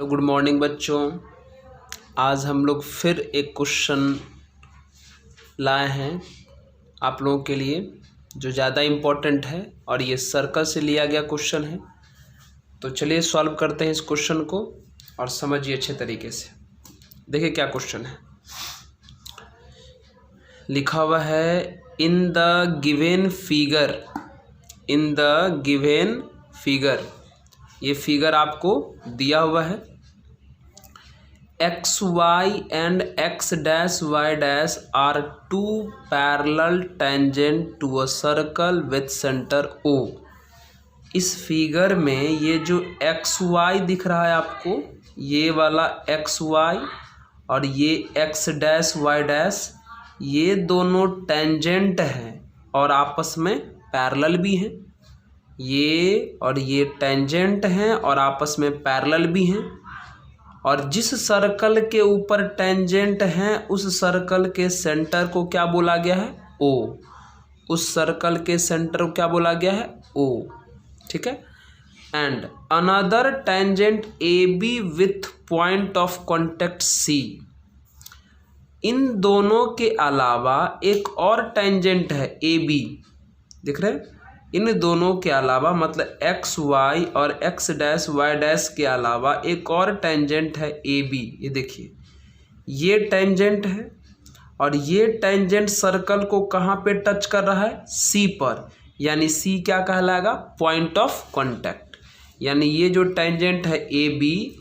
तो good morning बच्चों। आज हम लोग फिर एक क्वेश्चन लाए हैं आप लोगों के लिए जो ज़्यादा इम्पोर्टेंट है और ये सर्कल से लिया गया क्वेश्चन है। तो चलिए सॉल्व करते हैं इस क्वेश्चन को और समझिए अच्छे तरीके से। देखिए क्या क्वेश्चन है, लिखा हुआ है इन द गिवन फिगर, ये फिगर आपको दिया हुआ है। X Y and X dash Y dash are two parallel tangent to a circle with centre O. इस फिगर में ये जो एक्स वाई दिख रहा है आपको, ये वाला एक्स वाई और ये एक्स डैश वाई डैश, ये दोनों टेंजेंट हैं और आपस में पैरेलल भी हैं। ये और ये टेंजेंट हैं और आपस में पैरेलल भी हैं। और जिस सर्कल के ऊपर टेंजेंट हैं उस सर्कल के सेंटर को क्या बोला गया है? ओ। उस सर्कल के सेंटर को क्या बोला गया है? ओ। ठीक है। And another tangent A B with point of contact C. इन दोनों के अलावा एक और टेंजेंट है ए बी, दिख रहे हैं? इन दोनों के अलावा मतलब एक्स वाई और एक्स डैश वाई डैश के अलावा एक और टेंजेंट है ए बी। ये देखिए, ये टेंजेंट है और ये टेंजेंट सर्कल को कहाँ पे टच कर रहा है? सी पर। यानी सी क्या कहलाएगा? Point of contact. यानी ये जो टेंजेंट है ए बी,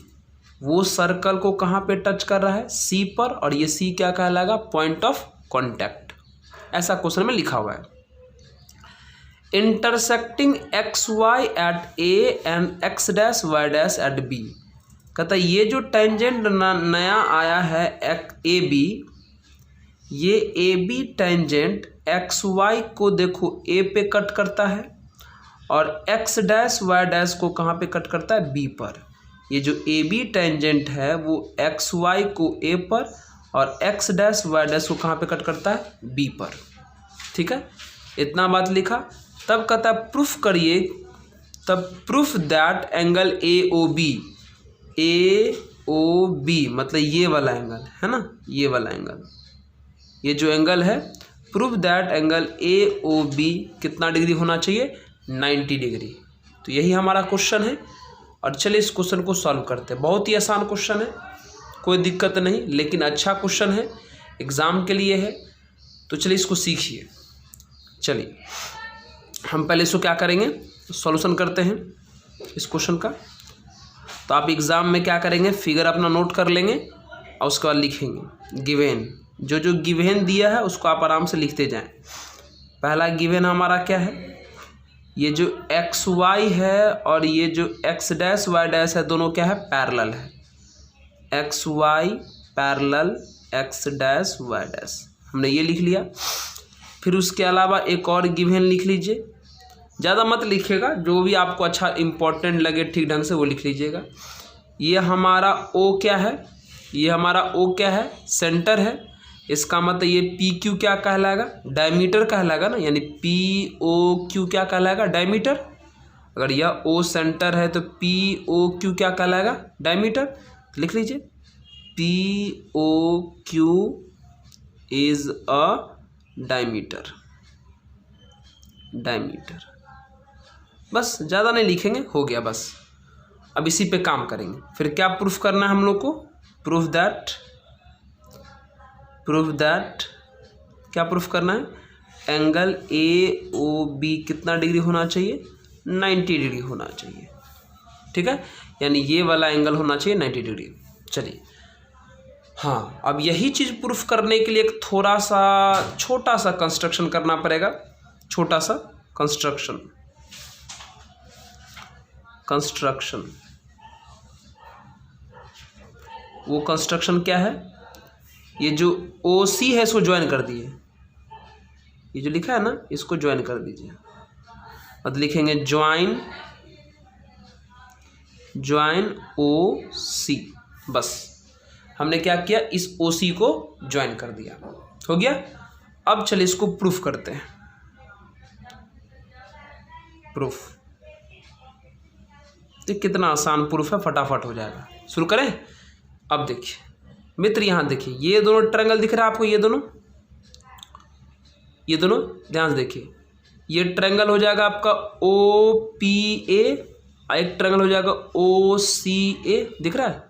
वो सर्कल को कहाँ पे टच कर रहा है? सी पर। और ये सी क्या कहलाएगा? Point of contact. ऐसा क्वेश्चन में लिखा हुआ है। Intersecting X Y at A and X dash Y dash at B. कहता है ये जो टेंजेंट नया आया है ए बी, ये A B tangent X Y को देखो ए पे कट करता है और एक्स डैश वाई डैश को कहाँ पे कट करता है? बी पर। ये जो ए बी टेंजेंट है वो एक्स वाई को ए पर और एक्स डैश वाई डैश को कहाँ पे कट करता है? बी पर। ठीक है, इतना बात लिखा। तब कहता है प्रूफ करिए, तब proof that angle A O B मतलब ये वाला एंगल है ना, ये वाला एंगल, ये जो एंगल है, proof that angle A O B कितना डिग्री होना चाहिए? 90 डिग्री। तो यही हमारा क्वेश्चन है और चलिए इस क्वेश्चन को सॉल्व करते हैं। बहुत ही आसान क्वेश्चन है, कोई दिक्कत नहीं, लेकिन अच्छा क्वेश्चन है, एग्ज़ाम के लिए है। तो चलिए इसको सीखिए। चलिए हम पहले इसको क्या करेंगे? सॉल्यूशन करते हैं इस क्वेश्चन का। तो आप एग्ज़ाम में क्या करेंगे? फिगर अपना नोट कर लेंगे और उसके बाद लिखेंगे गिवेन। जो जो गिवेन दिया है उसको आप आराम से लिखते जाएं। पहला गिवेन हमारा क्या है? ये जो एक्स वाई है और ये जो एक्स डैश वाई डैश है, दोनों क्या है? पैरेलल है। X Y parallel X dash Y dash, हमने ये लिख लिया। फिर उसके अलावा एक और गिवेन लिख लीजिए, ज़्यादा मत लिखिएगा, जो भी आपको अच्छा इम्पोर्टेंट लगे ठीक ढंग से वो लिख लीजिएगा। ये हमारा ओ क्या है? ये हमारा ओ क्या है? सेंटर है। इसका मतलब ये पी क्यू क्या कहलाएगा? डायमीटर कहलाएगा ना, यानी पी ओ क्यू क्या कहलाएगा? डायमीटर। अगर यह ओ सेंटर है तो पी ओ क्यू क्या कहलाएगा? डायमीटर। लिख लीजिए P O Q is a diameter. बस, ज़्यादा नहीं लिखेंगे, हो गया बस। अब इसी पे काम करेंगे। फिर क्या प्रूफ करना है हम लोग को? प्रूफ दैट क्या प्रूफ करना है? एंगल ए ओ बी कितना डिग्री होना चाहिए? 90 डिग्री होना चाहिए। ठीक है, यानी ये वाला एंगल होना चाहिए 90 डिग्री। चलिए, हाँ, अब यही चीज़ प्रूफ करने के लिए एक थोड़ा सा छोटा सा कंस्ट्रक्शन करना पड़ेगा। छोटा सा कंस्ट्रक्शन वो कंस्ट्रक्शन क्या है? ये जो ओ सी है इसको ज्वाइन कर दिए, ये जो लिखा है ना इसको ज्वाइन कर दीजिए। मतलब लिखेंगे ज्वाइन ओ सी। बस हमने क्या किया? इस ओ सी को ज्वाइन कर दिया, हो गया। अब चलिए इसको प्रूफ करते हैं। प्रूफ, तो कितना आसान प्रूफ है, फटाफट हो जाएगा। शुरू करें। अब देखिए मित्र, यहाँ देखिए ये दोनों ट्रायंगल दिख रहा है आपको, ये दोनों ध्यान से देखिए। ये ट्रायंगल हो जाएगा आपका OPA, एक ट्रायंगल हो जाएगा OCA, दिख रहा है।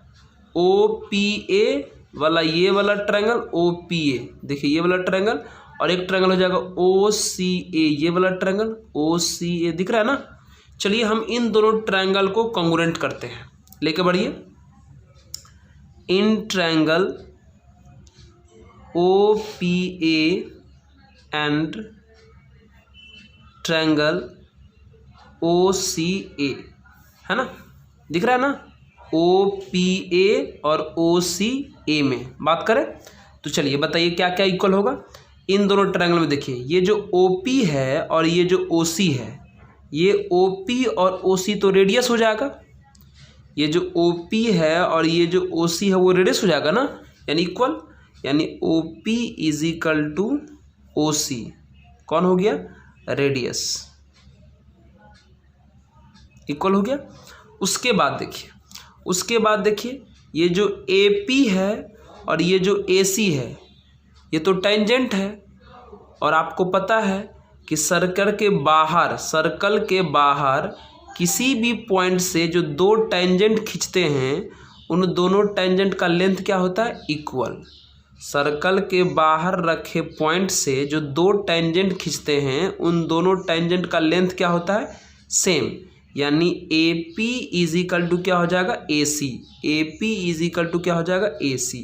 OPA वाला ये वाला ट्रायंगल OPA, देखिए ये वाला ट्रायंगल, और एक ट्रायंगल हो जाएगा OCA, ये वाला ट्रायंगल OCA, दिख रहा है ना। चलिए हम इन दोनों ट्रायंगल को कॉन्ग्रुएंट करते हैं, लेके बढ़िए। In triangle OPA and triangle OCA, है ना, दिख रहा है ना। OPA और OCA में बात करें तो चलिए बताइए क्या क्या इक्वल होगा इन दोनों ट्रायंगल में। देखिए ये जो OP है और ये जो OC है, ये OP और OC तो रेडियस हो जाएगा। ये जो OP है और ये जो OC है वो रेडियस हो जाएगा ना, यानी इक्वल, यानी OP is equal to OC, कौन हो गया, रेडियस, इक्वल हो गया। उसके बाद देखिए ये जो AP है और ये जो AC है ये तो टेंजेंट है, और आपको पता है कि सर्कल के बाहर किसी भी पॉइंट से जो दो टेंजेंट खींचते हैं उन दोनों टेंजेंट का लेंथ क्या होता है, इक्वल। सर्कल के बाहर रखे पॉइंट से जो दो टेंजेंट खींचते हैं उन दोनों टेंजेंट का लेंथ क्या होता है, सेम, यानी AP इज इक्वल टू क्या हो जाएगा, AC, AP is equal to क्या हो जाएगा, AC,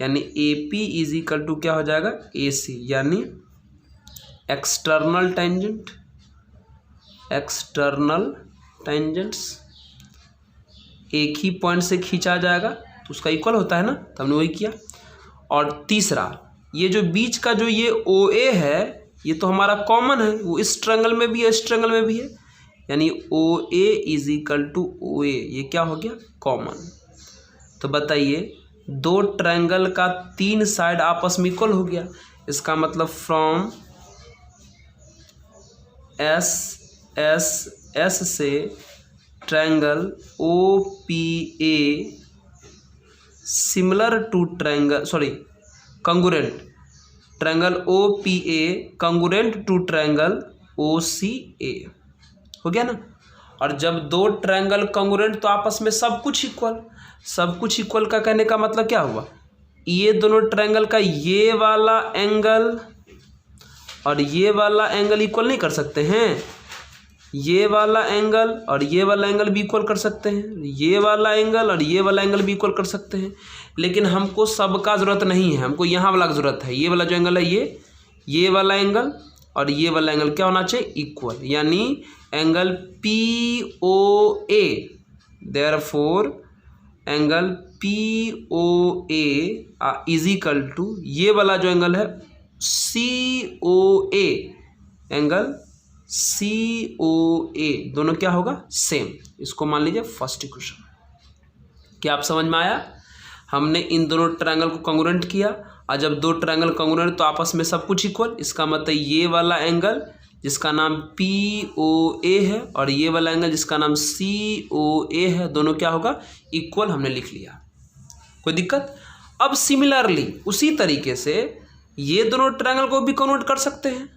यानी AP इज इक्वल टू क्या हो जाएगा, AC, यानी एक्सटर्नल टेंजेंट्स एक ही पॉइंट से खींचा जाएगा तो उसका इक्वल होता है ना, तो हमने वही किया। और तीसरा, ये जो बीच का जो ये OA है ये तो हमारा कॉमन है, वो इस ट्रायंगल में भी है इस ट्रायंगल में भी है, यानी OA is equal to OA, ये क्या हो गया, कॉमन। तो बताइए दो ट्रायंगल का तीन साइड आपस में इक्वल हो गया, इसका मतलब फ्रॉम S से triangle OPA similar to congruent triangle OPA congruent to triangle OCA, हो गया ना। और जब दो ट्रायंगल कंगुरेंट तो आपस में सब कुछ इक्वल का कहने का मतलब क्या हुआ, ये दोनों ट्रायंगल का ये वाला एंगल और ये वाला एंगल इक्वल नहीं कर सकते हैं, ये वाला एंगल और ये वाला एंगल भी इक्वल कर सकते हैं, ये वाला एंगल और ये वाला एंगल भी इक्वल कर सकते हैं, लेकिन हमको सबका ज़रूरत नहीं है, हमको यहाँ वाला की ज़रूरत है। ये वाला जो एंगल है ये वाला एंगल और ये वाला एंगल क्या होना चाहिए, इक्वल, यानी angle POA, therefore angle POA is equal to ये वाला जो एंगल है COA, एंगल COA, दोनों क्या होगा, सेम। इसको मान लीजिए फर्स्ट इक्वेशन। क्या आप समझ में आया, हमने इन दोनों ट्रायंगल को कंग्रुएंट किया, और जब दो ट्रायंगल कंग्रुएंट तो आपस में सब कुछ इक्वल, इसका मतलब ये वाला एंगल जिसका नाम POA है और ये वाला एंगल जिसका नाम COA है, दोनों क्या होगा, इक्वल, हमने लिख लिया, कोई दिक्कत। अब सिमिलरली उसी तरीके से ये दोनों ट्रायंगल को भी कन्वर्ट कर सकते हैं,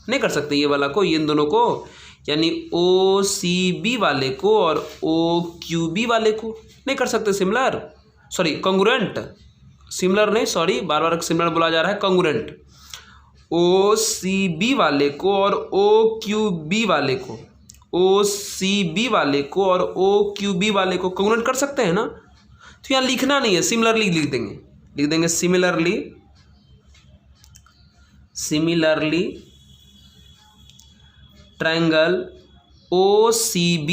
नहीं कर सकते ये वाला को, इन दोनों को, यानी OCB वाले को और OQB वाले को नहीं कर सकते कंगुरेंट, सिमिलर नहीं, सॉरी बार बार सिमिलर बोला जा रहा है, कंगुरेंट। OCB वाले को और OQB वाले को, OCB वाले को और OQB वाले को कंगुरेंट कर सकते हैं ना, तो यहाँ लिखना नहीं है, सिमिलरली लिख देंगे similarly triangle OCB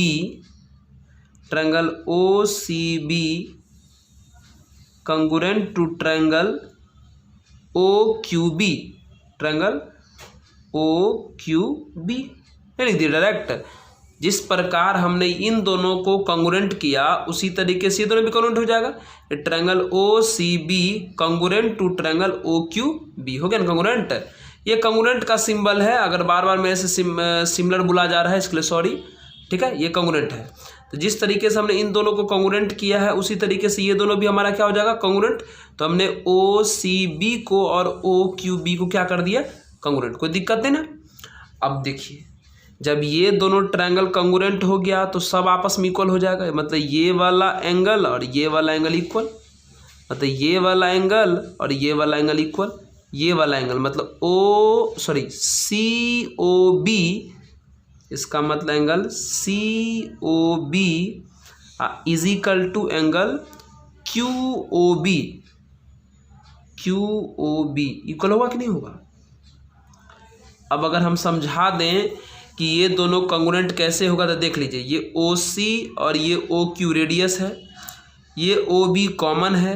congruent to triangle OQB, नहीं लिख दिया डायरेक्ट। जिस प्रकार हमने इन दोनों को कंगुरेंट किया उसी तरीके से ये दोनों भी कंगुरेंट हो जाएगा। Triangle OCB congruent to triangle OQB, हो गया ना कंगुरेंट। ये कंगुरेंट का सिंबल है, अगर बार बार मेरे से सिमिलर बोला जा रहा है इसके लिए सॉरी, ठीक है, ये कंगुरेंट है। तो जिस तरीके से हमने इन दोनों को कॉन्ग्रुएंट किया है उसी तरीके से ये दोनों भी हमारा क्या हो जाएगा, कॉन्ग्रुएंट। तो हमने OCB को और OQB को क्या कर दिया, कॉन्ग्रुएंट। कोई दिक्कत नहीं ना। अब देखिए जब ये दोनों ट्रायंगल कॉन्ग्रुएंट हो गया तो सब आपस में इक्वल हो जाएगा, मतलब ये वाला एंगल और ये वाला एंगल इक्वल, मतलब ये वाला एंगल और ये वाला एंगल इक्वल, ये वाला एंगल मतलब COB, इसका मतलब angle COB is equal to angle QOB equal होगा कि नहीं होगा। अब अगर हम समझा दें कि ये दोनों कॉन्ग्रुएंट कैसे होगा तो देख लीजिए, ये OC और ये OQ रेडियस है, ये OB कॉमन है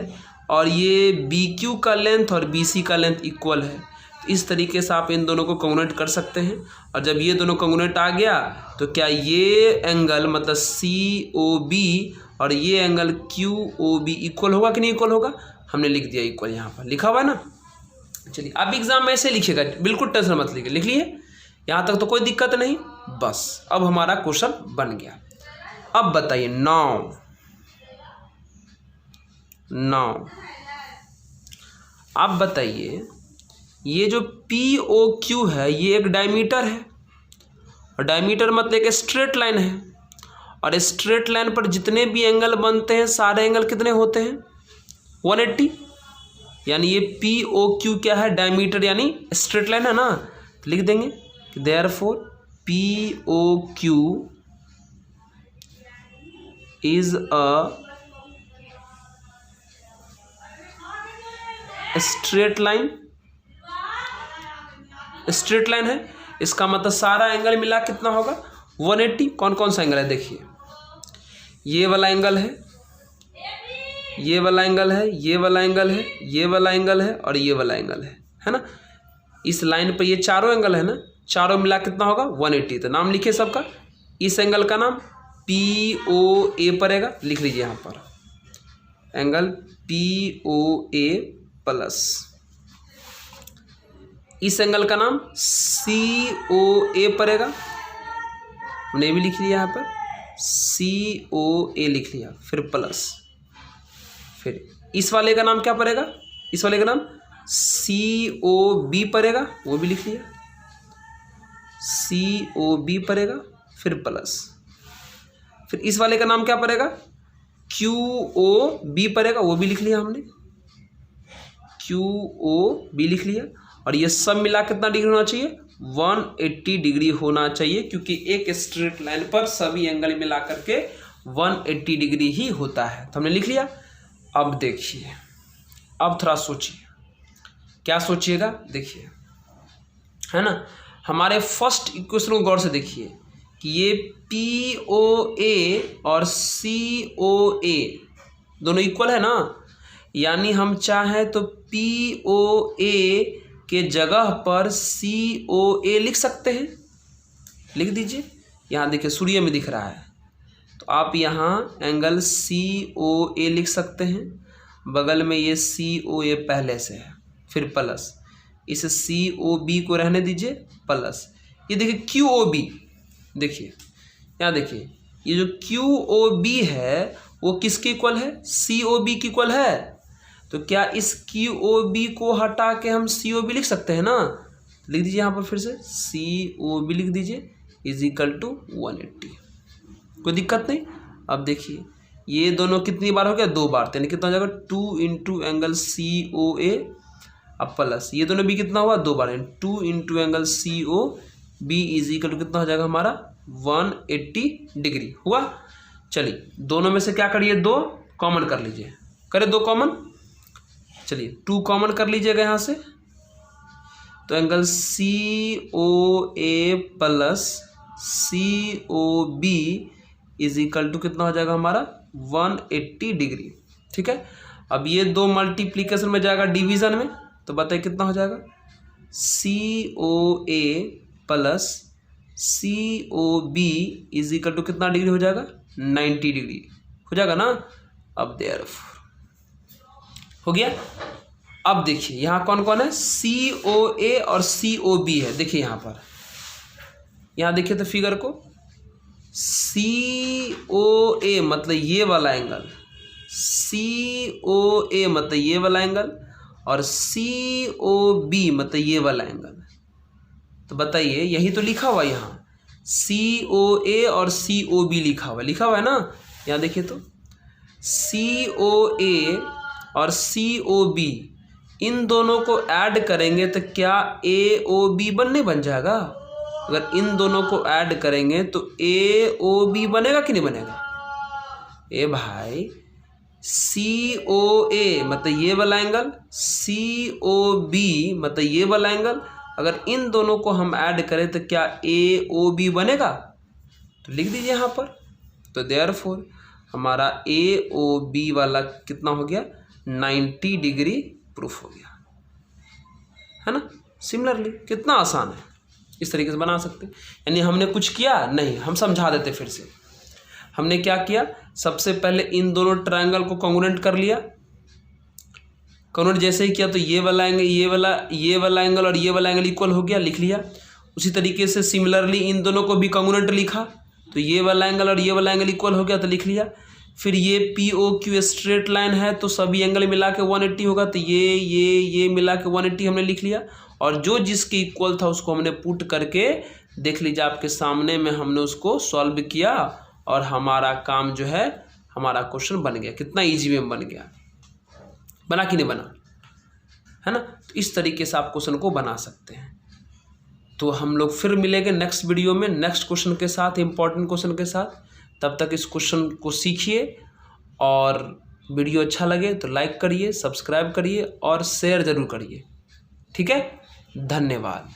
और ये BQ का लेंथ और BC का लेंथ इक्वल है। इस तरीके से आप इन दोनों को कॉन्ग्रुएंट कर सकते हैं। और जब ये दोनों कॉन्ग्रुएंट आ गया तो क्या ये एंगल मतलब COB और ये एंगल QOB इक्वल होगा कि नहीं इक्वल होगा। हमने लिख दिया इक्वल, यहाँ पर लिखा हुआ है ना। चलिए अब एग्जाम में ऐसे लिखिएगा, बिल्कुल टेंशन मत लीजिए, लिख लिए यहाँ तक तो कोई दिक्कत नहीं। बस अब हमारा क्वेश्चन बन गया। अब बताइए नाउ आप बताइए ये जो POQ है ये एक डायमीटर है, और डायमीटर मतलब एक स्ट्रेट लाइन है, और स्ट्रेट लाइन पर जितने भी एंगल बनते हैं सारे एंगल कितने होते हैं, 180। यानी ये POQ क्या है, डायमीटर यानी स्ट्रेट लाइन है ना। तो लिख देंगे therefore POQ is a straight line है। इसका मतलब सारा एंगल मिला कितना होगा, 180। कौन कौन सा एंगल है देखिए, ये वाला एंगल है, ये वाला एंगल है, ये वाला एंगल है, ये वाला एंगल है और ये वाला एंगल है ना। इस लाइन पर ये चारों एंगल है ना, चारों मिला कितना होगा 180। तो नाम लिखिए सबका। इस एंगल का नाम POA पड़ेगा, लिख लीजिए यहाँ पर एंगल POA प्लस। इस एंगल का नाम COA पड़ेगा, हमने भी लिख लिया यहाँ पर COA लिख लिया, फिर प्लस। फिर इस वाले का नाम क्या पड़ेगा, इस वाले का नाम COB पड़ेगा, वो भी लिख लिया COB पड़ेगा, फिर प्लस। फिर इस वाले का नाम क्या पड़ेगा, QOB पड़ेगा, वो भी लिख लिया हमने QOB लिख लिया। और ये सब मिला कितना डिग्री होना चाहिए, 180 डिग्री होना चाहिए, क्योंकि एक स्ट्रेट लाइन पर सभी एंगल मिला करके 180 डिग्री ही होता है। तो हमने लिख लिया। अब देखिए, अब थोड़ा सोचिए, क्या सोचिएगा देखिए, है ना। हमारे फर्स्ट इक्वेशन को गौर से देखिए कि ये POA और COA दोनों इक्वल है ना। यानी हम चाहें तो POA के जगह पर COA लिख सकते हैं, लिख दीजिए। यहाँ देखिए सूर्य में दिख रहा है, तो आप यहाँ एंगल COA लिख सकते हैं, बगल में ये COA पहले से है, फिर प्लस, इस COB को रहने दीजिए प्लस। ये देखिए QOB, देखिए यहाँ देखिए ये जो QOB है वो किसके इक्वल है, COB की इक्वल है। तो क्या इस QOB को हटा के हम COB लिख सकते हैं ना। लिख दीजिए यहाँ पर फिर से COB लिख दीजिए इज इक्वल टू 180, कोई दिक्कत नहीं। अब देखिए ये दोनों कितनी बार हो गया, 2 बार, यानी कितना हो जाएगा 2 इंटू एंगल COA अब प्लस ये दोनों भी कितना हुआ, 2 बार, 2 into angle COB is equal to कितना हो जाएगा हमारा 180 डिग्री हुआ। चलिए दोनों में से क्या करिए, 2 कॉमन कर लीजिए, करें 2 कॉमन। चलिए 2 कॉमन कर लीजिएगा यहाँ से, तो angle COA plus COB is equal to कितना हो जाएगा हमारा 180 डिग्री। ठीक है, अब ये 2 मल्टीप्लीकेशन में जाएगा डिवीजन में, तो बताइए कितना हो जाएगा, COA plus COB is equal to कितना डिग्री हो जाएगा, 90 डिग्री हो जाएगा ना। अब देयरफॉर हो गया। अब देखिए यहाँ कौन कौन है, COA और COB है। देखिए यहाँ पर, यहाँ देखिए तो फिगर को, COA मतलब ये वाला एंगल, COA मतलब ये वाला एंगल, और COB मतलब ये वाला एंगल। तो बताइए, यही तो लिखा हुआ है यहाँ, COA और COB लिखा हुआ है ना। यहाँ देखिए तो COA और COB इन दोनों को ऐड करेंगे तो क्या AOB बन जाएगा? अगर इन दोनों को ऐड करेंगे तो AOB बनेगा कि नहीं बनेगा? ए भाई, COA मतलब ये वाला एंगल, COB मतलब ये वाला एंगल, अगर इन दोनों को हम ऐड करें तो क्या AOB बनेगा? तो लिख दीजिए यहाँ पर। तो देयरफॉर हमारा AOB वाला कितना हो गया? 90 डिग्री प्रूफ हो गया, है ना। सिमिलरली कितना आसान है, इस तरीके से बना सकते हैं। यानी हमने कुछ किया नहीं, हम समझा देते फिर से। हमने क्या किया, सबसे पहले इन दोनों ट्रायंगल को कॉन्ग्रुएंट कर लिया। कॉन्ग्रुएंट जैसे ही किया तो ये वाला एंगल, ये वाला एंगल और ये वाला एंगल इक्वल हो गया, लिख लिया। उसी तरीके से सिमिलरली इन दोनों को भी कॉन्ग्रुएंट लिखा, तो ये वाला एंगल और ये वाला एंगल इक्वल हो गया, तो लिख लिया। फिर ये POQ स्ट्रेट लाइन है तो सभी एंगल मिला के 180 होगा, तो ये मिला के 180 हमने लिख लिया। और जो जिसके इक्वल था उसको हमने पुट करके देख लीजिए आपके सामने में हमने उसको सॉल्व किया और हमारा काम जो है, हमारा क्वेश्चन बन गया। कितना ईजी में बन गया, बना कि नहीं बना, है ना। तो इस तरीके से आप क्वेश्चन को बना सकते हैं। तो हम लोग फिर मिलेंगे नेक्स्ट वीडियो में नेक्स्ट क्वेश्चन के साथ, इंपॉर्टेंट क्वेश्चन के साथ। तब तक इस क्वेश्चन को सीखिए, और वीडियो अच्छा लगे तो लाइक करिए, सब्सक्राइब करिए और शेयर ज़रूर करिए। ठीक है, धन्यवाद।